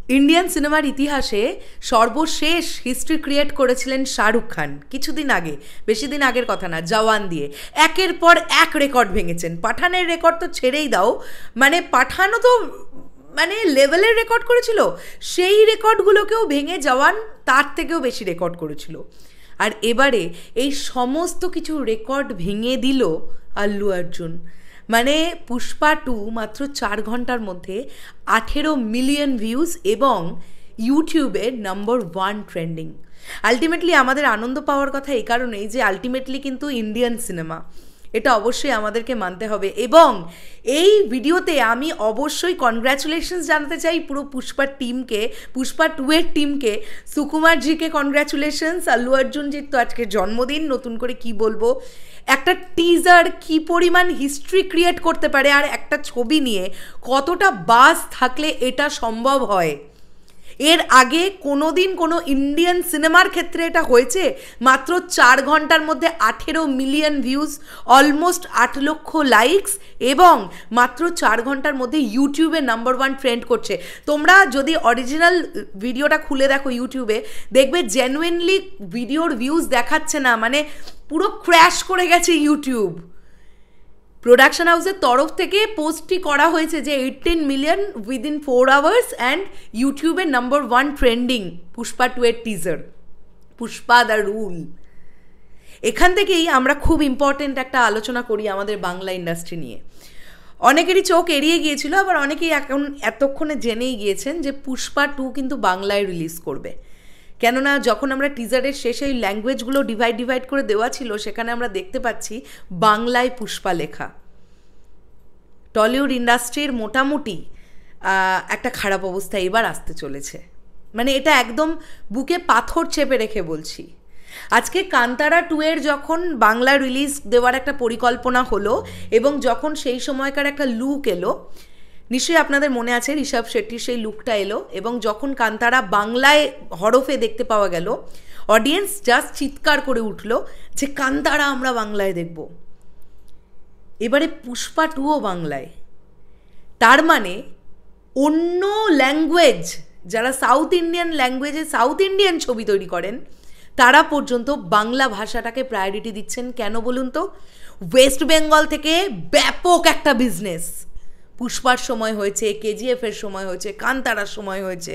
Indian সিনেমার ইতিহাসে সর্বশেষ হিস্ট্রি ক্রিয়েট করেছিলেন শাহরুখ খান কিছুদিন আগে, বেশি দিন আগের কথা না, জওয়ান দিয়ে একের পর এক রেকর্ড ভেঙেছেন। পাঠানের রেকর্ড তো ছেড়েই দাও, মানে পাঠানও তো মানে লেভেলের রেকর্ড করেছিল, সেই রেকর্ডগুলোকেও ভেঙে জওয়ান তার থেকেও বেশি রেকর্ড করেছিল। আর এবারে এই সমস্ত কিছু রেকর্ড ভেঙে দিল আল্লু অর্জুন। মানে পুষ্পা 2 মাত্র 4 ঘন্টার মধ্যে 18 মিলিয়ন ভিউজ এবং ইউটিউবে নাম্বার 1 ট্রেন্ডিং। আলটিমেটলি আমাদের আনন্দ পাওয়ার কথা এই কারণেই যে আলটিমেটলি কিন্তু ইন্ডিয়ান সিনেমা, এটা অবশ্যই আমাদেরকে মানতে হবে। এবং এই ভিডিওতে আমি অবশ্যই কনগ্র্যাচুলেশনস জানাতে চাই পুরো পুষ্পার টিমকে, পুষ্পা 2 এর টিমকে। সুকুমারজিকে কনগ্র্যাচুলেশনস, আল্লু অর্জুনজির তো আজকে জন্মদিন, নতুন করে কি বলবো। একটা টিজার কি পরিমাণ হিস্ট্রি ক্রিয়েট করতে পারে, আর একটা ছবি নিয়ে কতটা বাস থাকলে এটা সম্ভব হয়। এর আগে কোনো দিন কোনো ইন্ডিয়ান সিনেমার ক্ষেত্রে এটা হয়েছে? মাত্র 4 ঘন্টার মধ্যে 18 মিলিয়ন ভিউজ, অলমোস্ট 8 লক্ষ লাইকস, এবং মাত্র 4 ঘন্টার মধ্যে ইউটিউবে নাম্বার 1 ট্রেন্ড করছে। তোমরা যদি অরিজিনাল ভিডিওটা খুলে দেখো ইউটিউবে, দেখবে জেনুইনলি ভিডিওর ভিউজ দেখাচ্ছে না, মানে পুরো ক্র্যাশ করে গেছে ইউটিউব। প্রোডাকশন হাউসের তরফ থেকে পোস্টটি করা হয়েছে যে 18 মিলিয়ন উইদিন 4 আওয়ার্স অ্যান্ড ইউটিউবে নাম্বার 1 ট্রেন্ডিং পুষ্পা 2 এর টিজার, পুষ্পা দ্য রুল। এখান থেকেই আমরা খুব ইম্পর্টেন্ট একটা আলোচনা করি আমাদের বাংলা ইন্ডাস্ট্রি নিয়ে। অনেকেরই চোখ এড়িয়ে গিয়েছিল, আবার অনেকেই এখন এতক্ষণে জেনেই গিয়েছেন যে পুষ্পা 2 কিন্তু বাংলায় রিলিজ করবে। কেননা যখন আমরা টিজারের শেষে এই ল্যাঙ্গুয়েজগুলো ডিভাইড করে দেওয়া ছিল, সেখানে আমরা দেখতে পাচ্ছি বাংলায় পুষ্পা লেখা। টলিউড ইন্ডাস্ট্রির মোটামুটি একটা খারাপ অবস্থা এবার আসতে চলেছে, মানে এটা একদম বুকে পাথর চেপে রেখে বলছি। আজকে কান্তারা 2 এর যখন বাংলা রিলিজ দেওয়ার একটা পরিকল্পনা হলো, এবং যখন সেই সময়কার একটা লুক এলো, নিশ্চয়ই আপনাদের মনে আছে ঋষভ শেট্টির সেই লুকটা এলো, এবং যখন কান্তারা বাংলায় হরফে দেখতে পাওয়া গেল, অডিয়েন্স জাস্ট চিৎকার করে উঠল যে কান্তারা আমরা বাংলায় দেখব। এবারে পুষ্পা 2ও বাংলায়, তার মানে অন্য ল্যাঙ্গুয়েজ, যারা সাউথ ইন্ডিয়ান ল্যাঙ্গুয়েজে সাউথ ইন্ডিয়ান ছবি তৈরি করেন, তারা পর্যন্ত বাংলা ভাষাটাকে প্রায়োরিটি দিচ্ছেন। কেন বলুন তো? ওয়েস্ট বেঙ্গল থেকে ব্যাপক একটা বিজনেস পুষ্পার সময় হয়েছে, কেজিএফের সময় হয়েছে, কান্তারার সময় হয়েছে।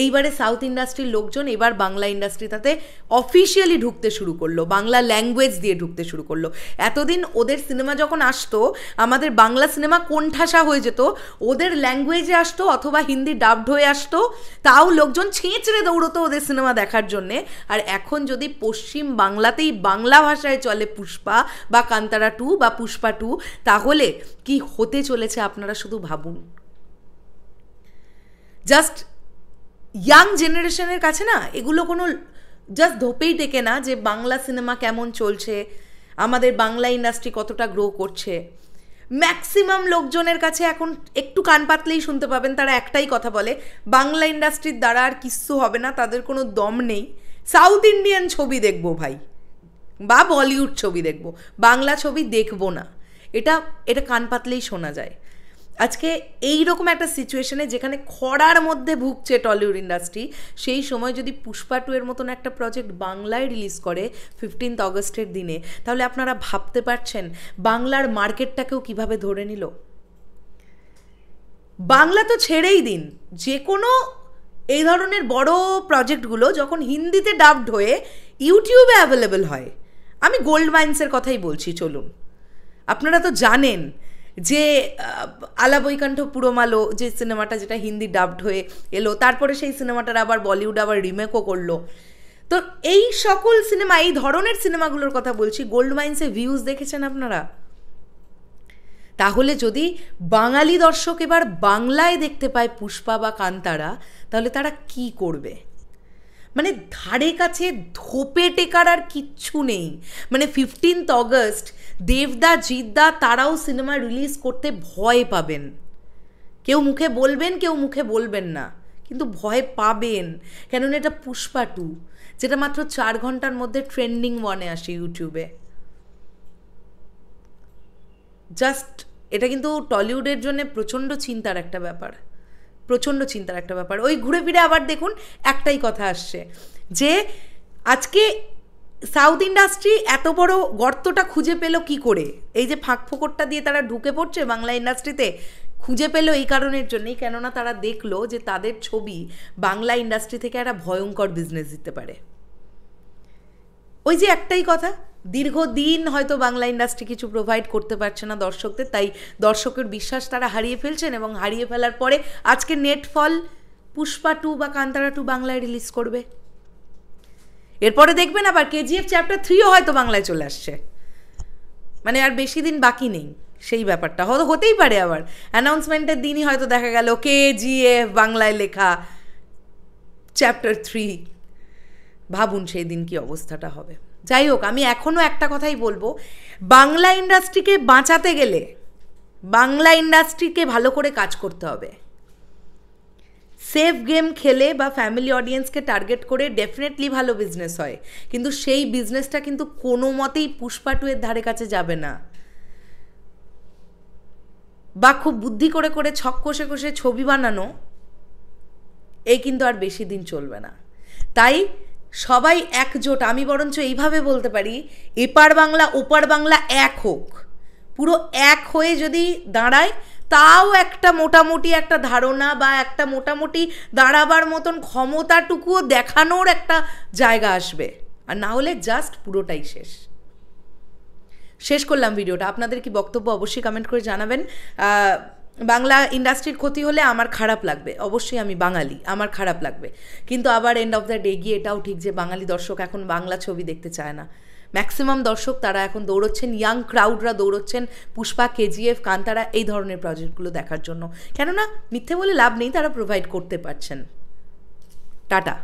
এইবারে সাউথ ইন্ডাস্ট্রির লোকজন এবার বাংলা ইন্ডাস্ট্রিটাতে অফিসিয়ালি ঢুকতে শুরু করলো, বাংলা ল্যাঙ্গুয়েজ দিয়ে ঢুকতে শুরু করলো। এতদিন ওদের সিনেমা যখন আসতো, আমাদের বাংলা সিনেমা কোণঠাসা হয়ে যেত, ওদের ল্যাঙ্গুয়েজে আসতো অথবা হিন্দি ডাবড হয়ে আসতো, তাও লোকজন ছেঁচড়ে দৌড়তো ওদের সিনেমা দেখার জন্যে। আর এখন যদি পশ্চিম বাংলাতেই বাংলা ভাষায় চলে পুষ্পা বা কান্তারা 2 বা পুষ্পা 2, তাহলে কি হতে চলেছে আপনারা শুধু ভাবুন। জাস্ট ইয়াং জেনারেশনের কাছে না এগুলো কোনো জাস্ট ধোপেই টেকে না যে বাংলা সিনেমা কেমন চলছে, আমাদের বাংলা ইন্ডাস্ট্রি কতটা গ্রো করছে। ম্যাক্সিমাম লোকজনের কাছে এখন একটু কান পাতলেই শুনতে পাবেন, তারা একটাই কথা বলে, বাংলা ইন্ডাস্ট্রির দ্বারা আর কিচ্ছু হবে না, তাদের কোনো দম নেই, সাউথ ইন্ডিয়ান ছবি দেখবো ভাই, বা বলিউড ছবি দেখবো, বাংলা ছবি দেখবো না। এটা এটা কান পাতলেই শোনা যায়। আজকে এই রকম একটা সিচুয়েশনে যেখানে খরার মধ্যে ভুগছে টলিউড ইন্ডাস্ট্রি, সেই সময় যদি পুষ্পা 2 এর মতন একটা প্রজেক্ট বাংলায় রিলিজ করে 15th অগস্টের দিনে, তাহলে আপনারা ভাবতে পারছেন বাংলার মার্কেটটাকেও কিভাবে ধরে নিল। বাংলা তো ছেড়েই দিন, যে কোনো এই ধরনের বড় প্রজেক্টগুলো যখন হিন্দিতে ডাবড হয়ে ইউটিউবে অ্যাভেলেবেল হয়, আমি গোল্ড মাইন্সের কথাই বলছি, চলুন। আপনারা তো জানেন যে আলা বৈকুণ্ঠ পুরমালো যে সিনেমাটা, যেটা হিন্দি ডাবড হয়ে এলো, তারপরে সেই সিনেমাটার আবার বলিউড আবার রিমেকও করলো। তো এই সকল সিনেমা, এই ধরনের সিনেমাগুলোর কথা বলছি, গোল্ড মাইন্সে ভিউজ দেখেছেন আপনারা? তাহলে যদি বাঙালি দর্শক এবার বাংলায় দেখতে পায় পুষ্পা বা কান্তারা, তাহলে তারা কি করবে? মানে ধারে কাছে ধোপে টেকার আর কিচ্ছু নেই। মানে 15th অগস্ট দেবদা, জিদ্দা তারাও সিনেমা রিলিজ করতে ভয় পাবেন। কেউ মুখে বলবেন, কেউ মুখে বলবেন না, কিন্তু ভয় পাবেন। কেননা এটা পুষ্পা 2, যেটা মাত্র 4 ঘন্টার মধ্যে ট্রেন্ডিং 1-এ আসে ইউটিউবে। জাস্ট এটা কিন্তু টলিউডের জন্য প্রচণ্ড চিন্তার একটা ব্যাপার। প্রচণ্ড চিন্তার একটা ব্যাপার। ওই ঘুরে ফিরে আবার দেখুন একটাই কথা আসছে যে আজকে সাউথ ইন্ডাস্ট্রি এত বড় গর্তটা খুঁজে পেল কি করে, এই যে ফাঁক ফোকরটা দিয়ে তারা ঢুকে পড়ছে বাংলা ইন্ডাস্ট্রিতে, খুঁজে পেল এই কারণের জন্যই, কেননা তারা দেখলো যে তাদের ছবি বাংলা ইন্ডাস্ট্রি থেকে একটা ভয়ঙ্কর বিজনেস দিতে পারে। ওই যে একটাই কথা, দীর্ঘদিন হয়তো বাংলা ইন্ডাস্ট্রি কিছু প্রোভাইড করতে পারছে না দর্শকদের, তাই দর্শকের বিশ্বাস তারা হারিয়ে ফেলছেন, এবং হারিয়ে ফেলার পরে আজকে নেট ফল পুষ্পা 2 বা কান্তারা 2 বাংলায় রিলিজ করবে, এরপরে দেখবেন আবার কেজিএফ চ্যাপ্টার 3ও হয়তো বাংলায় চলে আসছে, মানে আর বেশি দিন বাকি নেই। সেই ব্যাপারটা হতেই পারে, আবার অ্যানাউন্সমেন্টের দিনই হয়তো দেখা গেল কেজিএফ বাংলায় লেখা চ্যাপ্টার 3। ভাবুন সেই দিন কি অবস্থাটা হবে। যাই হোক, আমি এখনও একটা কথাই বলবো, বাংলা ইন্ডাস্ট্রিকে বাঁচাতে গেলে বাংলা ইন্ডাস্ট্রিকে ভালো করে কাজ করতে হবে। সেফ গেম খেলে বা ফ্যামিলি অডিয়েন্সকে টার্গেট করে ডেফিনেটলি ভালো বিজনেস হয়, কিন্তু সেই বিজনেসটা কিন্তু কোনো মতেই পুষ্পা 2 এর ধারে কাছে যাবে না, বা খুব বুদ্ধি করে করে ছক কষে কষে ছবি বানানো, এই কিন্তু আর বেশি দিন চলবে না। তাই সবাই একজোট, আমি বরঞ্চ এইভাবে বলতে পারি, এপার বাংলা ওপার বাংলা এক হোক, পুরো এক হয়ে যদি দাঁড়ায়, তাও একটা মোটামুটি একটা ধারণা বা একটা মোটামুটি দাঁড়াবার মতন ক্ষমতাটুকুও দেখানোর একটা জায়গা আসবে, আর না হলে জাস্ট পুরোটাই শেষ করলাম ভিডিওটা। আপনাদের কি বক্তব্য অবশ্যই কমেন্ট করে জানাবেন। বাংলা ইন্ডাস্ট্রির ক্ষতি হলে আমার খারাপ লাগবে, অবশ্যই আমি বাঙালি, আমার খারাপ লাগবে, কিন্তু আবার এন্ড অফ দ্য ডে গিয়ে এটাও ঠিক যে বাঙালি দর্শক এখন বাংলা ছবি দেখতে চায় না। ম্যাক্সিমাম দর্শক তারা এখন দৌড়চ্ছেন, ইয়াং ক্রাউডরা দৌড়চ্ছেন পুষ্পা, কেজিএফ, কান্তারা এই ধরনের প্রজেক্টগুলো দেখার জন্য, কেননা মিথ্যে বলে লাভ নেই, তারা প্রোভাইড করতে পারছেন। টাটা।